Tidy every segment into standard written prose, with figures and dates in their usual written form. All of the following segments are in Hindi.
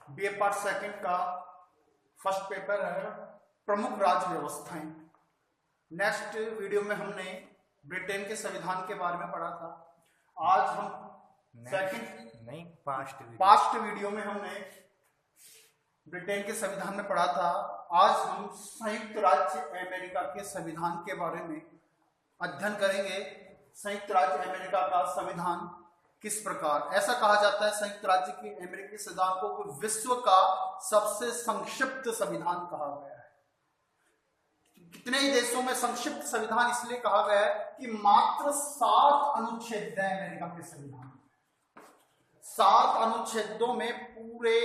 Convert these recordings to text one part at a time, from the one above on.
बीए पार्ट सेकंड का फर्स्ट पेपर है प्रमुख राज्य व्यवस्थाएं। नेक्स्ट वीडियो में हमने ब्रिटेन के संविधान के बारे में पढ़ा था। आज हम पास्ट वीडियो में हमने ब्रिटेन के संविधान में पढ़ा था। आज हम संयुक्त राज्य अमेरिका के संविधान के बारे में अध्ययन करेंगे। संयुक्त राज्य अमेरिका का संविधान किस प्रकार, ऐसा कहा जाता है संयुक्त राज्य के अमेरिकी संविधान को विश्व का सबसे संक्षिप्त संविधान कहा गया है। कितने ही देशों में संक्षिप्त संविधान इसलिए कहा गया है कि मात्र 7 अनुच्छेद हैं अमेरिका के संविधान में। 7 अनुच्छेदों में पूरे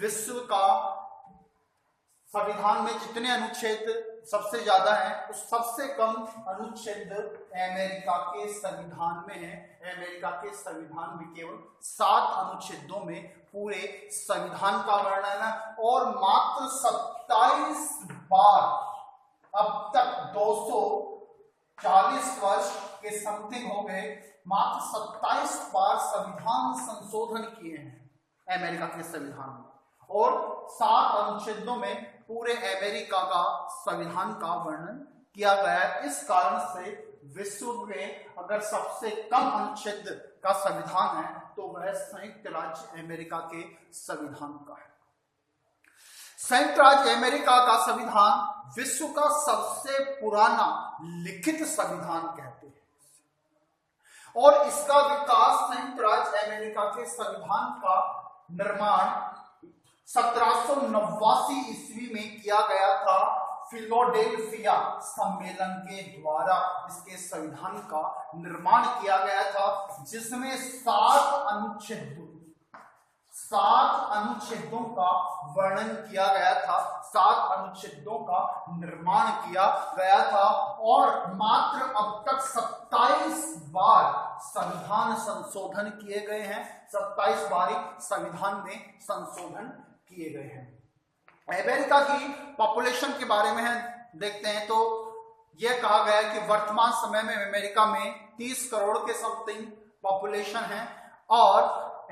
विश्व का संविधान में जितने अनुच्छेद सबसे ज्यादा है, उस सबसे कम अनुच्छेद अमेरिका के संविधान में है। अमेरिका के संविधान में केवल 7 अनुच्छेदों में पूरे संविधान का वर्णन है और मात्र 27 बार, अब तक 240 वर्ष के समथिंग हो गए, मात्र 27 बार संविधान संशोधन किए हैं अमेरिका के संविधान में और 7 अनुच्छेदों में पूरे अमेरिका का संविधान का वर्णन किया गया है। इस कारण से विश्व में अगर सबसे कम अनुच्छेद का संविधान है तो वह संयुक्त राज्य अमेरिका के संविधान का है। संयुक्त राज्य अमेरिका का संविधान विश्व का सबसे पुराना लिखित संविधान कहते हैं और इसका विकास संयुक्त राज्य अमेरिका के संविधान का निर्माण 1789 ईस्वी में किया गया था। फिलाडेल्फिया सम्मेलन के द्वारा इसके संविधान का निर्माण किया गया था, जिसमें 7 अनुच्छेदों का वर्णन किया गया था, 7 अनुच्छेदों का निर्माण किया गया था और मात्र अब तक 27 बार संविधान संशोधन किए गए हैं। 27 बार संविधान में संशोधन किए गए हैं। अमेरिका की पॉपुलेशन के बारे में देखते हैं तो यह कहा गया है कि वर्तमान समय में अमेरिका में 30 करोड़ के समथिंग पॉपुलेशन है और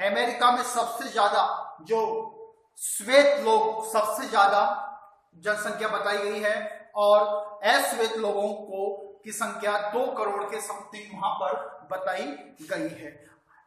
अमेरिका में सबसे ज्यादा जो श्वेत लोग, सबसे ज्यादा जनसंख्या बताई गई है और अश्वेत लोगों को की संख्या 2 करोड़ के समथिंग वहां पर बताई गई है।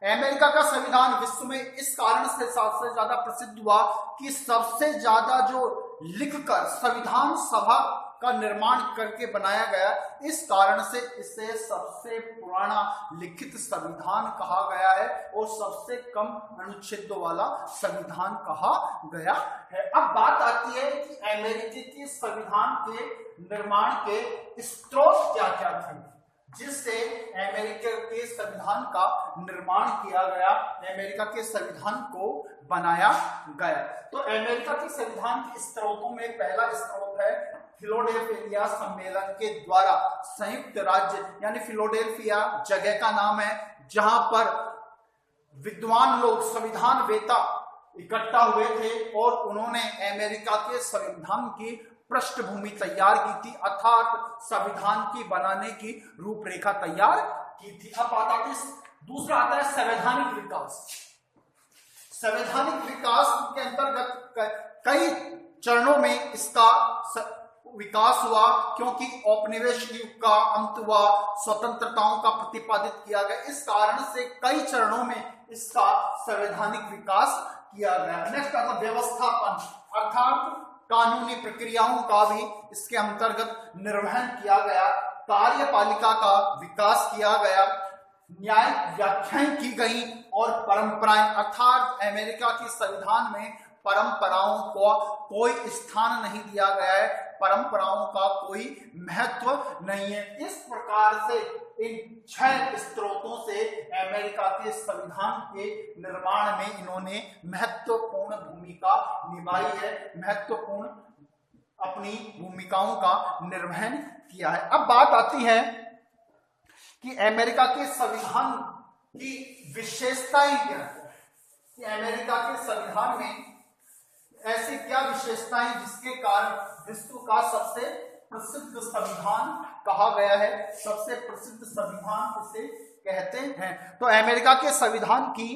अमेरिका का संविधान विश्व में इस कारण से सबसे ज्यादा प्रसिद्ध हुआ कि सबसे ज्यादा जो लिखकर संविधान सभा का निर्माण करके बनाया गया, इस कारण से इसे सबसे पुराना लिखित संविधान कहा गया है और सबसे कम अनुच्छेदों वाला संविधान कहा गया है। अब बात आती है कि अमेरिकी के संविधान के निर्माण के स्रोत क्या क्या थे जिससे अमेरिका के संविधान का निर्माण किया गया, अमेरिका के संविधान को बनाया गया। तो अमेरिका के संविधान के स्रोतों में पहला स्रोत है फिलाडेल्फिया सम्मेलन के द्वारा संयुक्त राज्य, यानी फिलाडेल्फिया जगह का नाम है जहां पर विद्वान लोग, संविधान वेता इकट्ठा हुए थे और उन्होंने अमेरिका के संविधान की पृष्ठभूमि तैयार की थी, अर्थात संविधान की बनाने की रूपरेखा तैयार की थी। अब बात आती है, दूसरा आता है संवैधानिक विकास। संवैधानिक विकास के अंतर्गत कई चरणों में इसका विकास हुआ, क्योंकि औपनिवेशिक युग का अंत हुआ, स्वतंत्रताओं का प्रतिपादित किया गया, इस कारण से कई चरणों में इसका संवैधानिक विकास किया गया। नेक्स्ट आता व्यवस्थापन, अर्थात कानूनी प्रक्रियाओं का भी इसके अंतर्गत निर्वहन किया गया, कार्यपालिका का विकास किया गया, न्यायिक व्याख्याएं की गई और परंपराएं, अर्थात अमेरिका के संविधान में परंपराओं को कोई स्थान नहीं दिया गया है, परंपराओं का कोई महत्व नहीं है। इस प्रकार से इन 6 स्रोतों से अमेरिका के संविधान के निर्माण में इन्होंने महत्वपूर्ण भूमिका निभाई है, महत्वपूर्ण अपनी भूमिकाओं का निर्वहन किया है। अब बात आती है कि अमेरिका के संविधान की विशेषताएं क्या है, कि अमेरिका के संविधान में ऐसी क्या विशेषताएं जिसके कारण विश्व का सबसे प्रसिद्ध संविधान कहा गया है, सबसे प्रसिद्ध संविधान इसे कहते हैं। तो अमेरिका के संविधान की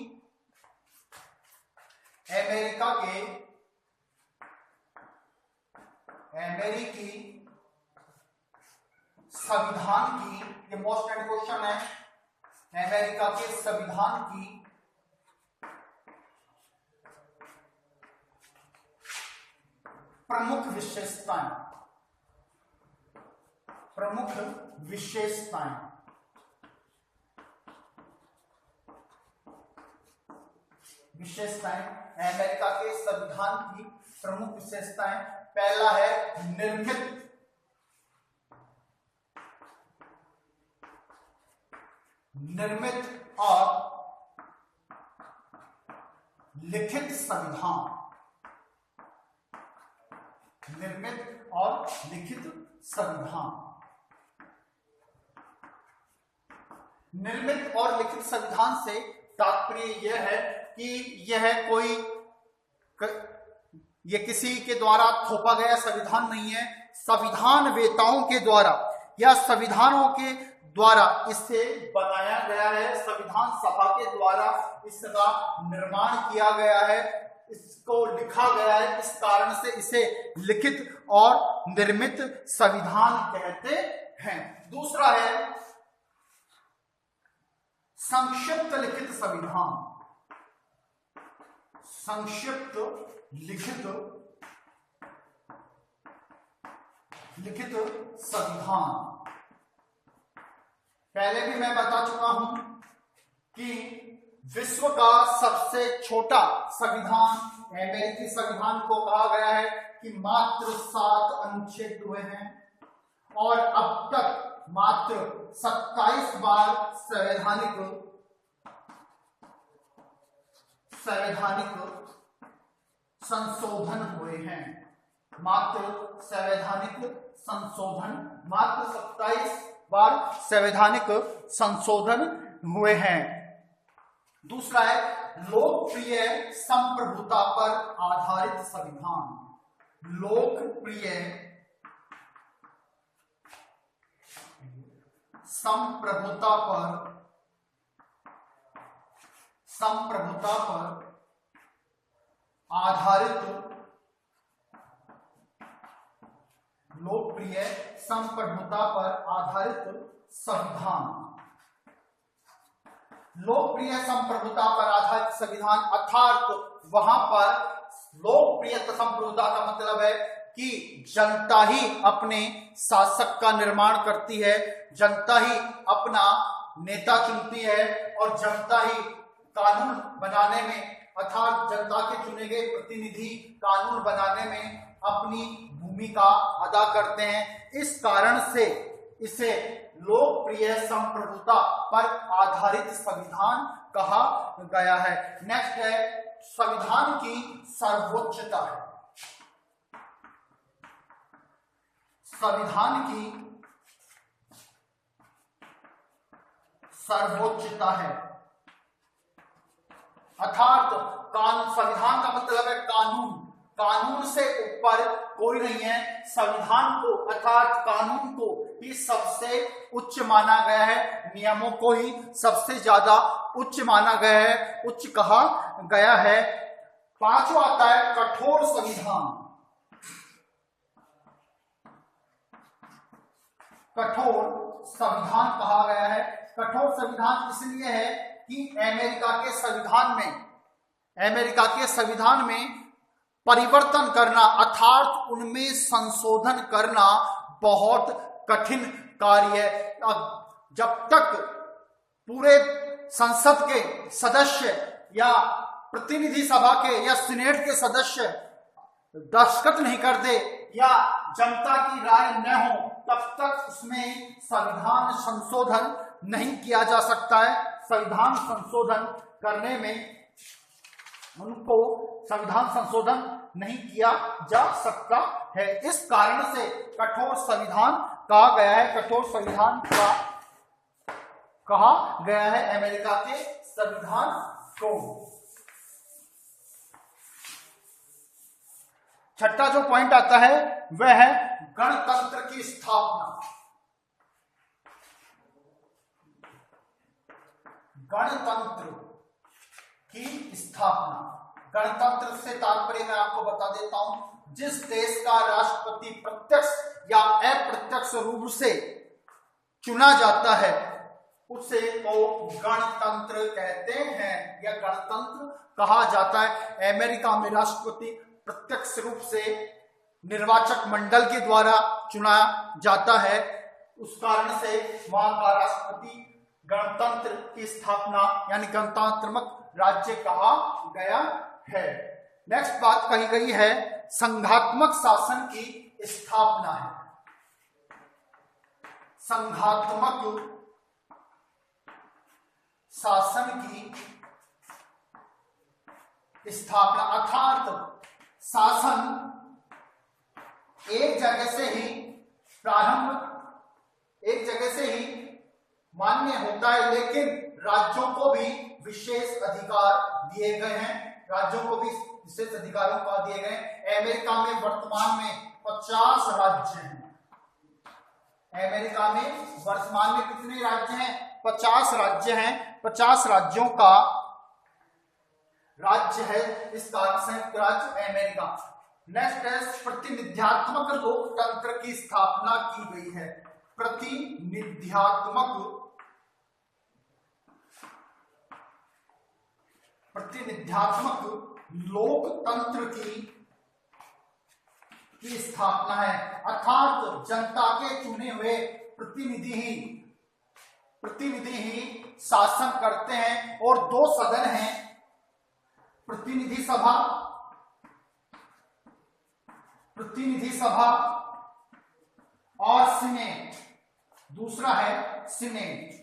अमेरिकी संविधान की, ये मोस्ट एंड क्वेश्चन है, अमेरिका के संविधान की प्रमुख विशेषताएं, अमेरिका के संविधान की प्रमुख विशेषताएं। पहला है निर्मित और लिखित संविधान। निर्मित और लिखित संविधान। निर्मित और लिखित संविधान से तात्पर्य यह है कि यह किसी के द्वारा थोपा गया संविधान नहीं है, संविधान वेताओं के द्वारा या संविधानों के द्वारा इसे बनाया गया है, संविधान सभा के द्वारा इसका निर्माण किया गया है, इसको लिखा गया है, इस कारण से इसे लिखित और निर्मित संविधान कहते हैं। दूसरा है संक्षिप्त लिखित संविधान। संक्षिप्त लिखित संविधान। पहले भी मैं बता चुका हूं कि विश्व का सबसे छोटा संविधान अमेरिकी संविधान को कहा गया है कि मात्र 7 अनुच्छेद हुए हैं और अब तक मात्र 27 बार संवैधानिक संशोधन हुए हैं। मात्र संवैधानिक संशोधन, मात्र 27 बार संवैधानिक संशोधन हुए हैं। दूसरा है लोकप्रिय संप्रभुता पर आधारित संविधान। लोकप्रिय संप्रभुता पर आधारित, लोकप्रिय संप्रभुता पर आधारित संविधान। लोकप्रिय संप्रभुता पर आधारित संविधान अर्थात वहां पर लोकप्रिय संप्रभुता का मतलब है कि जनता ही अपने शासक का निर्माण करती है, जनता ही अपना नेता चुनती है और जनता ही कानून बनाने में अर्थात जनता के चुने गए प्रतिनिधि कानून बनाने में अपनी भूमिका अदा करते हैं। इस कारण से इसे लोकप्रिय संप्रभुता पर आधारित संविधान कहा गया है। नेक्स्ट है संविधान की सर्वोच्चता है। संविधान की सर्वोच्चता है अर्थात संविधान का मतलब है कानून। कानून से ऊपर कोई नहीं है। संविधान को अर्थात कानून को ही सबसे उच्च माना गया है, नियमों को ही सबसे ज्यादा उच्च माना गया है, उच्च कहा गया है। पांचवा आता है कठोर संविधान। कठोर संविधान कहा गया है। कठोर संविधान इसलिए है कि अमेरिका के संविधान में परिवर्तन करना अर्थात उनमें संशोधन करना बहुत कठिन कार्य है। जब तक पूरे संसद के सदस्य या प्रतिनिधि सभा के या सीनेट के सदस्य दस्तखत नहीं कर दे या जनता की राय न हो तब तक उसमें संविधान संशोधन नहीं किया जा सकता है। संविधान संशोधन करने में उनको संविधान संशोधन नहीं किया जा सकता है। इस कारण से कठोर संविधान कहा गया है। कठोर संविधान का कहा गया है अमेरिका के संविधान को। छठा जो पॉइंट आता है वह है गणतंत्र की स्थापना। गणतंत्र की स्थापना। गणतंत्र से तात्पर्य मैं आपको बता देता हूं, जिस देश का राष्ट्रपति प्रत्यक्ष या अप्रत्यक्ष रूप से चुना जाता है उसे तो गणतंत्र कहते हैं या गणतंत्र कहा जाता है। अमेरिका में राष्ट्रपति प्रत्यक्ष रूप से निर्वाचक मंडल के द्वारा चुना जाता है, उस कारण से वहां का राष्ट्रपति गणतंत्र की स्थापना यानी गणतंत्रात्मक राज्य कहा गया है। नेक्स्ट बात कही गई है संघात्मक शासन की स्थापना है। संघात्मक शासन की स्थापना अर्थात शासन एक जगह से ही मान्य होता है, लेकिन राज्यों को भी विशेष अधिकार दिए गए हैं। राज्यों को भी विशेष अधिकारों का दिए गए। अमेरिका में वर्तमान में 50 राज्य हैं। अमेरिका में वर्तमान में कितने राज्य हैं? 50 राज्य हैं। 50 राज्यों का राज्य है इस संयुक्त राज्य अमेरिका। नेक्स्ट है प्रतिनिध्यात्मक लोकतंत्र की स्थापना की गई है। प्रतिनिध्यात्मक लोकतंत्र की स्थापना है, अर्थात जनता के चुने हुए प्रतिनिधि ही शासन करते हैं और 2 सदन हैं, प्रतिनिधि सभा और सीनेट। दूसरा है सीनेट,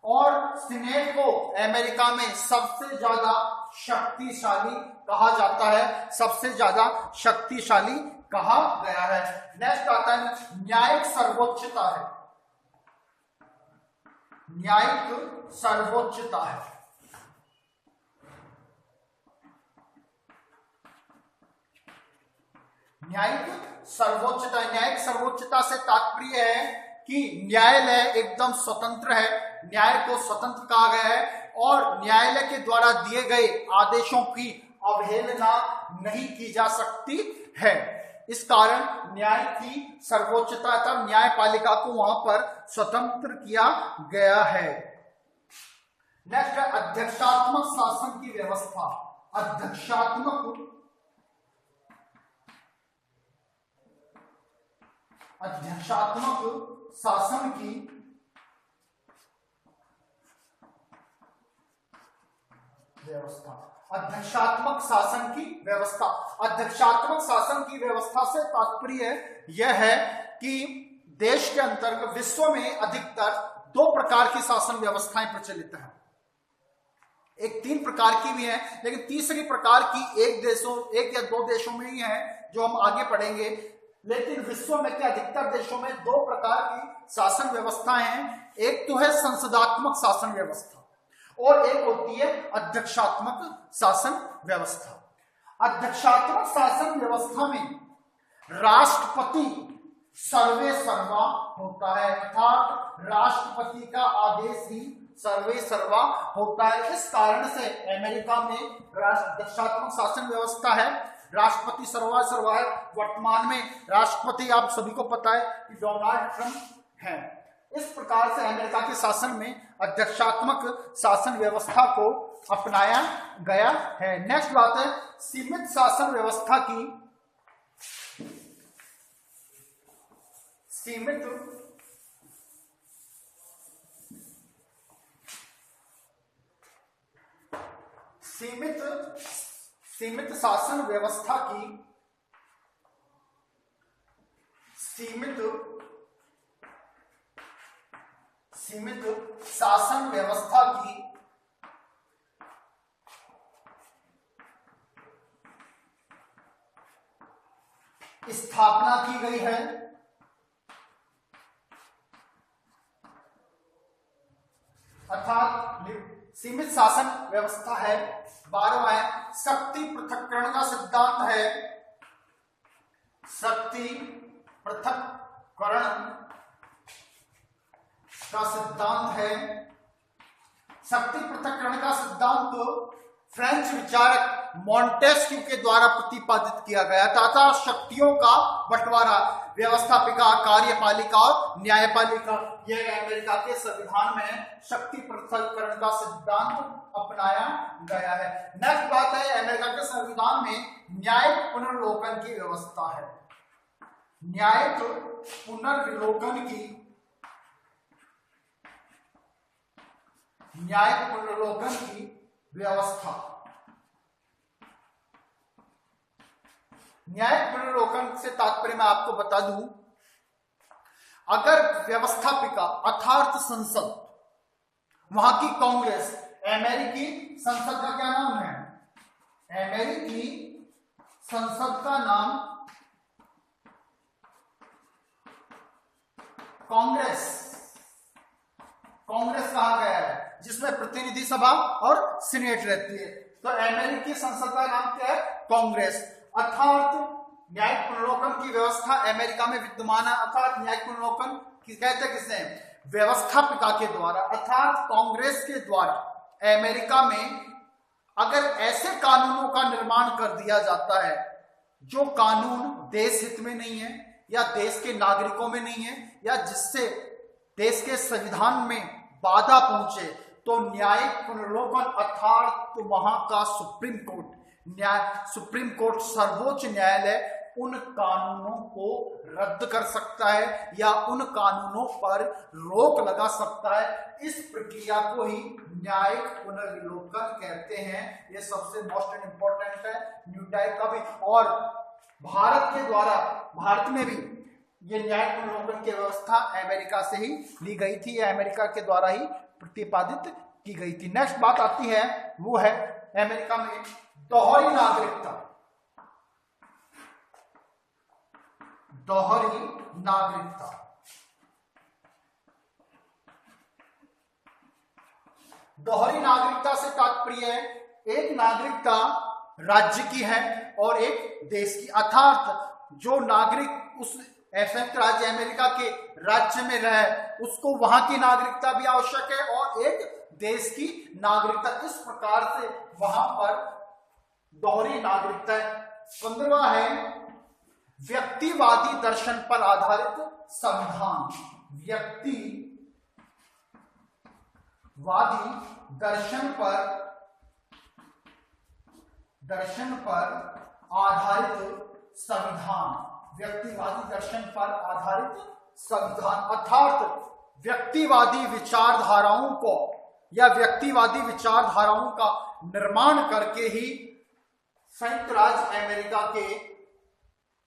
और सीनेट को अमेरिका में सबसे ज्यादा शक्तिशाली कहा जाता है, सबसे ज्यादा शक्तिशाली कहा गया है। नेक्स्ट आता है न्यायिक सर्वोच्चता है। न्यायिक सर्वोच्चता है। न्यायिक सर्वोच्चता से तात्पर्य है कि न्यायालय एकदम स्वतंत्र है, न्याय को स्वतंत्र कहा गया है और न्यायालय के द्वारा दिए गए आदेशों की अवहेलना नहीं की जा सकती है। इस कारण न्याय की सर्वोच्चता तब न्यायपालिका को वहां पर स्वतंत्र किया गया है। नेक्स्ट है अध्यक्षात्मक शासन की व्यवस्था। अध्यक्षात्मक शासन की व्यवस्था। अध्यक्षात्मक शासन की व्यवस्था से तात्पर्य यह है कि देश के अंतर्गत विश्व में अधिकतर 2 प्रकार की शासन व्यवस्थाएं प्रचलित हैं। एक 3 प्रकार की भी है, लेकिन तीसरी प्रकार की एक या 2 देशों में ही है जो हम आगे पढ़ेंगे। लेकिन विश्व में के अधिकतर देशों में 2 प्रकार की शासन व्यवस्थाएं हैं। एक तो है संसदात्मक शासन व्यवस्था और एक होती है अध्यक्षात्मक शासन व्यवस्था। अध्यक्षात्मक शासन व्यवस्था में राष्ट्रपति सर्वे सर्वा होता है, अर्थात राष्ट्रपति का आदेश ही सर्वे सर्वा होता है। इस कारण से अमेरिका में अध्यक्षात्मक शासन व्यवस्था है, राष्ट्रपति सर्वा सर्वा है। वर्तमान में राष्ट्रपति आप सभी को पता है कि डोनाल्ड ट्रंप है। इस प्रकार से अमेरिका के शासन में अध्यक्षात्मक शासन व्यवस्था को अपनाया गया है। नेक्स्ट बात है सीमित शासन व्यवस्था की। सीमित शासन व्यवस्था की स्थापना की गई है। अर्थात सीमित शासन व्यवस्था है। 12वां है शक्ति पृथक्करण का सिद्धांत है। शक्ति पृथक्करण का सिद्धांत है। शक्ति पृथक्करण का सिद्धांत फ्रेंच विचारक मॉन्टेस्क्यू के द्वारा प्रतिपादित किया गया तथा शक्तियों का बंटवारा, व्यवस्थापिका, कार्यपालिका और न्यायपालिका, यह अमेरिका के संविधान में शक्ति पृथक्करण का सिद्धांत अपनाया गया है। नेक्स्ट बात है, अमेरिका के संविधान में न्यायिक पुनर्विलोकन की व्यवस्था है। न्यायिक पुनर्विलोकन की व्यवस्था। न्यायिक पुनर्विलोकन से तात्पर्य मैं आपको बता दूं, अगर व्यवस्थापिका अर्थात संसद, वहां की कांग्रेस, अमेरिकी संसद का क्या नाम है? अमेरिकी संसद का नाम कांग्रेस कहा गया है, जिसमें प्रतिनिधि सभा और सीनेट रहती है। तो अमेरिकी संसद का नाम क्या है? कांग्रेस। अर्थात न्यायिक पुनर्विलोकन की व्यवस्था अमेरिका में विद्यमान है। अर्थात न्यायिक पुनर्विलोकन कहते हैं किसने? व्यवस्थापिका के द्वारा, अर्थात कांग्रेस के द्वारा अमेरिका में अगर ऐसे कानूनों का निर्माण कर दिया जाता है जो कानून देश हित में नहीं है या देश के नागरिकों में नहीं है या जिससे देश के संविधान में बाधा पहुंचे, तो न्यायिक पुनर्विलोकन अर्थात तो वहां का सुप्रीम कोर्ट सर्वोच्च न्यायालय उन कानूनों को रद्द कर सकता है या उन कानूनों पर रोक लगा सकता है। इस प्रक्रिया को ही न्यायिक पुनर्विलोकन कहते हैं। ये सबसे मोस्ट इंपॉर्टेंट है, न्यू टाइप का भी। और भारत में भी ये न्यायिक पुनर्विलोकन की व्यवस्था अमेरिका से ही ली गई थी, या अमेरिका के द्वारा ही प्रतिपादित की गई थी। नेक्स्ट बात आती है, वो है अमेरिका में दोहरी नागरिकता। दोहरी नागरिकता से तात्पर्य है एक नागरिकता राज्य की है और एक देश की। अर्थात जो नागरिक उस संयुक्त राज्य अमेरिका के राज्य में रहे, उसको वहां की नागरिकता भी आवश्यक है और एक देश की नागरिकता। इस प्रकार से वहां पर दोहरी नागरिकता है। 15वां है व्यक्तिवादी दर्शन पर आधारित संविधान। व्यक्तिवादी दर्शन पर आधारित संविधान। व्यक्तिवादी दर्शन पर आधारित संविधान अर्थात व्यक्तिवादी विचारधाराओं को या व्यक्तिवादी विचारधाराओं का निर्माण करके ही संयुक्त राज्य अमेरिका के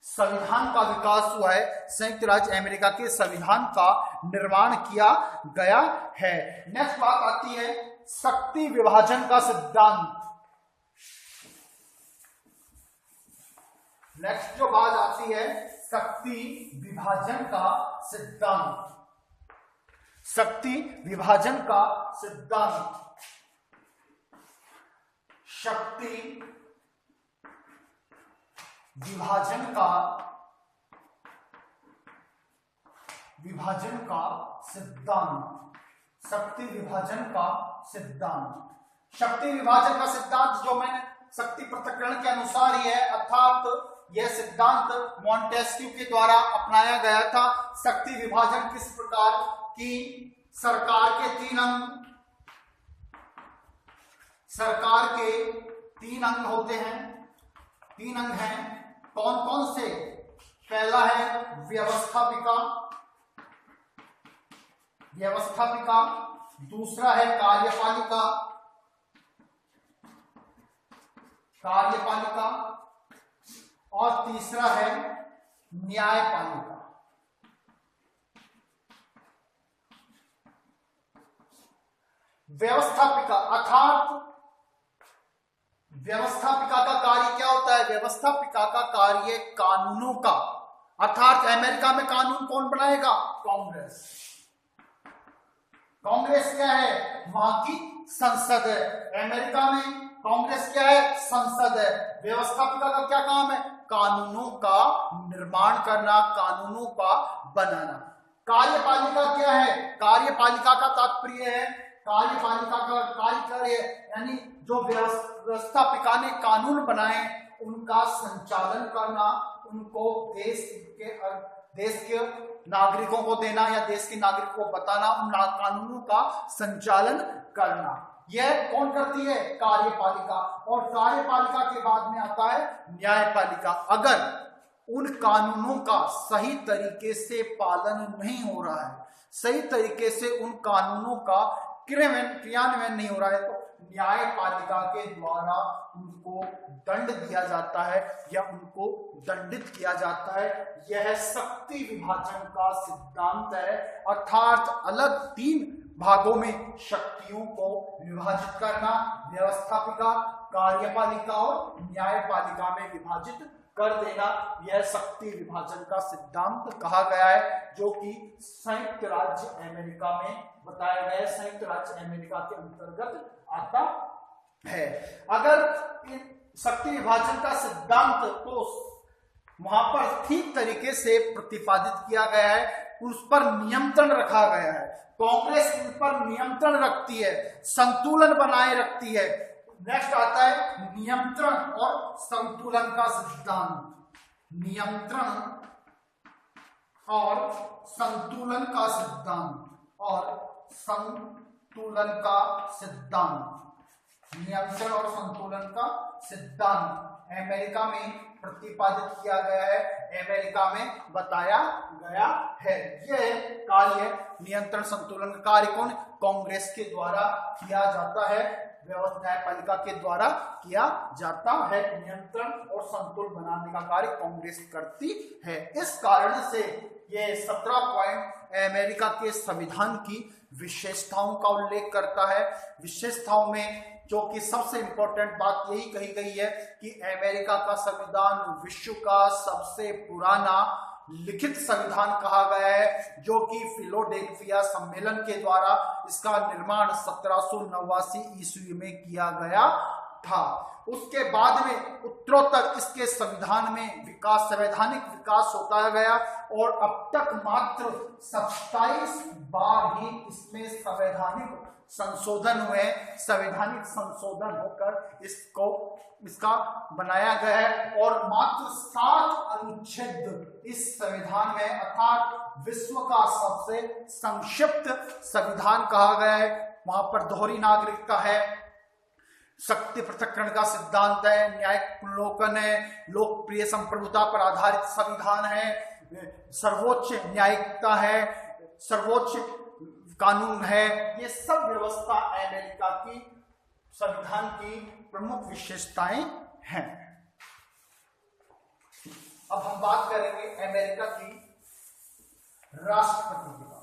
संविधान का विकास हुआ है। संयुक्त राज्य अमेरिका के संविधान का निर्माण किया गया है। नेक्स्ट बात आती है शक्ति विभाजन का सिद्धांत। नेक्स्ट जो बात आती है शक्ति विभाजन का सिद्धांत। शक्ति विभाजन का सिद्धांत। शक्ति विभाजन का सिद्धांत। शक्ति विभाजन का सिद्धांत। शक्ति विभाजन का सिद्धांत जो मैंने शक्ति पृथक्करण के अनुसार ही है, अर्थात यह सिद्धांत मॉन्टेस्क्यू के द्वारा अपनाया गया था। शक्ति विभाजन किस प्रकार की? सरकार के तीन अंग होते हैं। 3 अंग हैं। कौन कौन से? पहला है व्यवस्थापिका, दूसरा है कार्यपालिका, और तीसरा है न्यायपालिका। व्यवस्थापिका अर्थात व्यवस्थापिका का कार्य क्या होता है? व्यवस्थापिका का कार्य कानूनों का, अर्थात अमेरिका में कानून कौन बनाएगा? कांग्रेस। कांग्रेस क्या है? वहां की संसद है। अमेरिका में कांग्रेस क्या है? संसद है। व्यवस्थापिका का क्या काम है? कानूनों का निर्माण करना, कानूनों का बनाना। कार्यपालिका क्या है? कार्यपालिका का तात्पर्य है कार्यपालिका का कार्य है, यानी जो व्यवस्थापिका ने कानून बनाए उनका संचालन करना, उनको देश के नागरिकों को देना या देश के नागरिकों को बताना, उन कानूनों का संचालन करना। यह कौन करती है? कार्यपालिका। और कार्यपालिका के बाद में आता है न्यायपालिका। अगर उन कानूनों का सही तरीके से पालन नहीं हो रहा है, सही तरीके से उन कानूनों का क्रियान्वयन नहीं हो रहा है, तो न्यायपालिका के द्वारा उनको दंड दिया जाता है या उनको दंडित किया जाता है। यह शक्ति विभाजन का सिद्धांत है, अर्थात अलग 3 भागों में शक्तियों को विभाजित करना, व्यवस्थापिका, कार्यपालिका और न्यायपालिका में विभाजित कर देना। यह शक्ति विभाजन का सिद्धांत कहा गया है, जो कि संयुक्त राज्य अमेरिका में बताया गया है, संयुक्त राज्य अमेरिका के अंतर्गत आता है। अगर शक्ति विभाजन का सिद्धांत तो वहां पर ठीक तरीके से प्रतिपादित किया गया है, उस पर नियंत्रण रखा गया है, कांग्रेस उन पर नियंत्रण रखती है, संतुलन बनाए रखती है। नेक्स्ट आता है नियंत्रण और संतुलन का सिद्धांत। नियंत्रण और संतुलन का सिद्धांत और संतुलन का सिद्धांत। नियंत्रण और संतुलन का सिद्धांत अमेरिका में प्रतिपादित किया गया है, अमेरिका में बताया गया है। यह कार्य नियंत्रण संतुलन का कार्य कौन? कांग्रेस के द्वारा किया जाता है, न्यायपालिका के द्वारा किया जाता है। नियंत्रण और संतुलन बनाने का कार्य कांग्रेस करती है। इस कारण से ये 17 पॉइंट अमेरिका के संविधान की विशेषताओं का उल्लेख करता है। विशेषताओं में जो कि सबसे इंपॉर्टेंट बात यही कही गई है कि अमेरिका का संविधान विश्व का सबसे पुराना लिखित संविधान कहा गया है, जो कि फिलाडेल्फिया सम्मेलन के द्वारा इसका निर्माण 1789 ईस्वी में किया गया था। उसके बाद में उत्तरोत्तर इसके संविधान में विकास, संवैधानिक विकास होता गया और अब तक मात्र 27 बार ही इसमें संवैधानिक संशोधन हुए। संवैधानिक संशोधन होकर इसका बनाया गया है और मात्र 7 अनुच्छेद इस संविधान में, अर्थात विश्व का सबसे संक्षिप्त संविधान कहा गया है। वहां पर दोहरी नागरिकता है, शक्ति पृथक्करण का सिद्धांत है, न्यायिक अवलोकन है, लोकप्रिय संप्रभुता पर आधारित संविधान है, सर्वोच्च न्यायिकता है, सर्वोच्च कानून है। ये सब व्यवस्था अमेरिका की संविधान की प्रमुख विशेषताएं हैं। अब हम बात करेंगे अमेरिका की राष्ट्रपति की बात।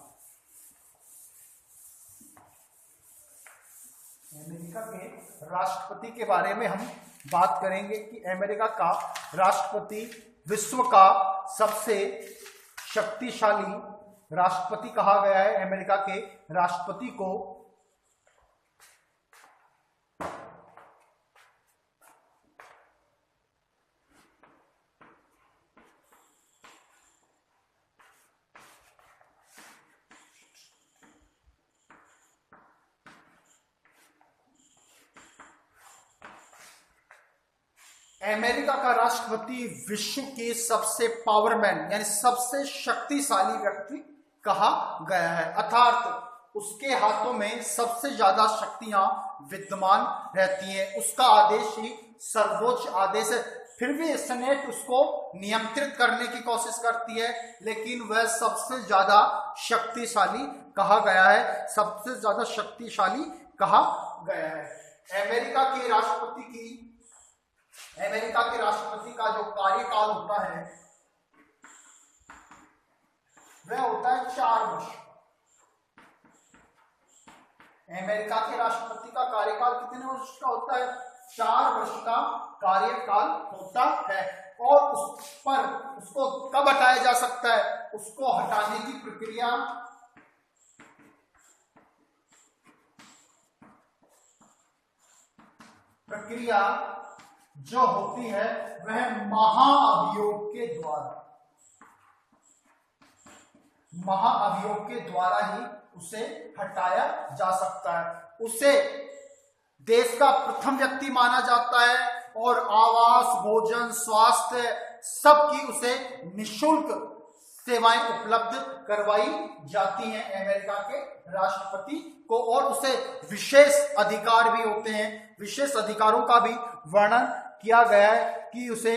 अमेरिका के राष्ट्रपति के बारे में हम बात करेंगे कि अमेरिका का राष्ट्रपति विश्व का सबसे शक्तिशाली राष्ट्रपति कहा गया है। अमेरिका के राष्ट्रपति को अमेरिका का राष्ट्रपति विश्व के सबसे पावरमैन यानी सबसे शक्तिशाली व्यक्ति कहा गया है, अर्थात उसके हाथों में सबसे ज्यादा शक्तियां विद्यमान रहती हैं। उसका आदेश ही सर्वोच्च आदेश है। फिर भी सेनेट उसको नियंत्रित करने की कोशिश करती है, लेकिन वह सबसे ज्यादा शक्तिशाली कहा गया है, सबसे ज्यादा शक्तिशाली कहा गया है। अमेरिका के राष्ट्रपति का जो कार्यकाल होता है वह होता है 4 वर्ष। अमेरिका के राष्ट्रपति का कार्यकाल कितने वर्ष का होता है? 4 वर्ष का कार्यकाल होता है। और उसको कब हटाया जा सकता है? उसको हटाने की प्रक्रिया जो होती है वह महाअभियोग के द्वारा, महाअभियोग के द्वारा ही उसे हटाया जा सकता है। उसे देश का प्रथम व्यक्ति माना जाता है और आवास, भोजन, स्वास्थ्य सबकी उसे निःशुल्क सेवाएं उपलब्ध करवाई जाती हैं अमेरिका के राष्ट्रपति को, और उसे विशेष अधिकार भी होते हैं। विशेष अधिकारों का भी वर्णन किया गया है कि उसे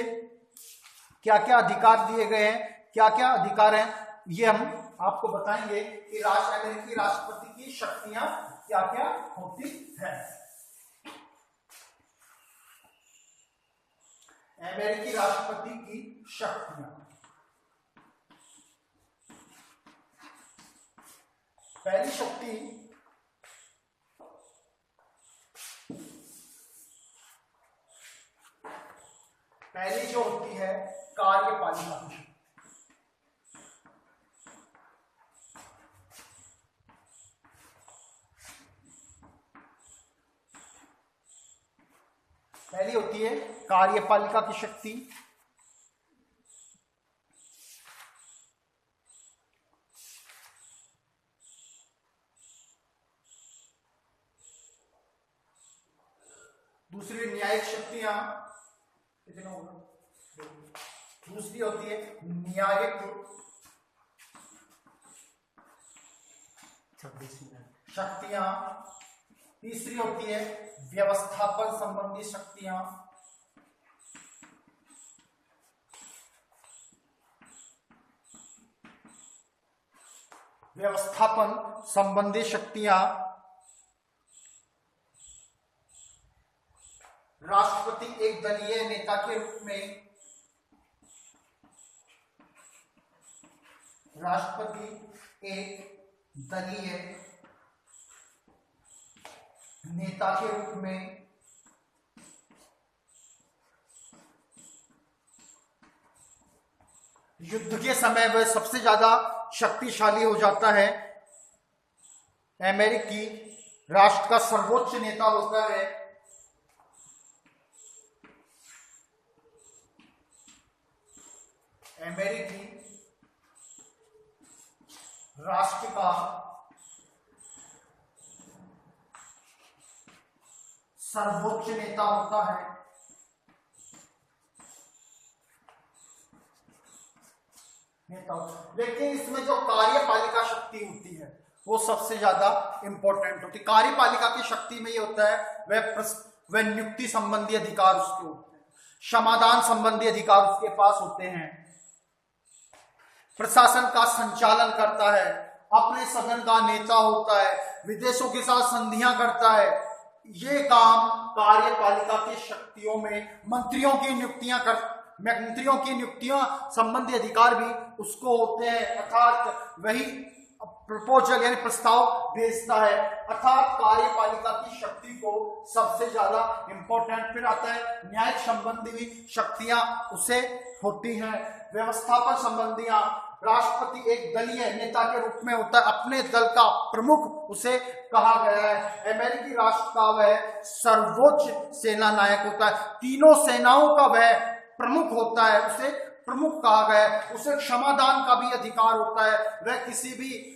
क्या क्या अधिकार दिए गए हैं, क्या क्या अधिकार हैं, ये हम आपको बताएंगे कि अमेरिकी राष्ट्रपति की शक्तियां क्या क्या होती हैं। अमेरिकी राष्ट्रपति की शक्तियां, पहली शक्ति पहली जो होती है कार्यपालिका की शक्ति। पहली होती है कार्यपालिका की शक्ति। दूसरी न्यायिक शक्तियां, कितना होगा, दूसरी होती है न्यायिक शक्तियां। तीसरी होती है व्यवस्थापन संबंधी शक्तियां। व्यवस्थापन संबंधी शक्तियां राष्ट्रपति एक दलीय नेता के रूप में, राष्ट्रपति एक दलीय नेता के रूप में युद्ध के समय वह सबसे ज्यादा शक्तिशाली हो जाता है। अमेरिकी राष्ट्र का सर्वोच्च नेता होता है। अमेरिकी राष्ट्र का सर्वोच्च नेता होता है। लेकिन इसमें जो कार्यपालिका शक्ति होती है वो सबसे ज्यादा इंपॉर्टेंट होती है। कार्यपालिका की शक्ति में ये होता है वह नियुक्ति संबंधी अधिकार उसके होते हैं, क्षमादान संबंधी अधिकार उसके पास होते हैं, प्रशासन का संचालन करता है, अपने सदन का नेता होता है, विदेशों के साथ संधियां करता है। ये काम कार्यपालिका की शक्तियों में मंत्रियों की नियुक्तियां संबंधी अधिकार भी उसको होते हैं, अर्थात वही प्रपोजल यानी प्रस्ताव भेजता है। अर्थात कार्यपालिका की शक्ति को सबसे ज्यादा इंपॉर्टेंट। फिर आता है न्यायिक संबंधी भी शक्तियां उसे होती हैं। व्यवस्थापन संबंधियां, राष्ट्रपति एक दलीय नेता के रूप में होता है, अपने दल का प्रमुख उसे कहा गया है। अमेरिकी राष्ट्र का वह सर्वोच्च सेना नायक होता है, तीनों सेनाओं का वह प्रमुख होता है, उसे प्रमुख कहा गया है। उसे क्षमादान का भी अधिकार होता है, वह किसी भी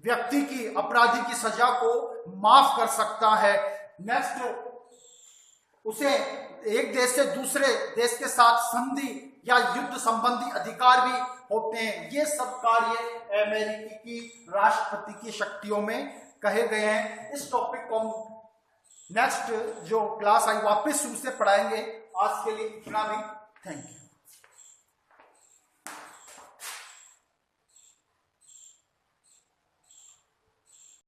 व्यक्ति की, अपराधी की सजा को माफ कर सकता है। नेक्स्ट, उसे एक देश से दूसरे देश के साथ संधि या युद्ध संबंधी अधिकार भी होते हैं। ये सब कार्य अमेरिकी की राष्ट्रपति की शक्तियों में कहे गए हैं। इस टॉपिक को नेक्स्ट जो क्लास आई वापस शुरू से पढ़ाएंगे। आज के लिए इतना भी, थैंक यू।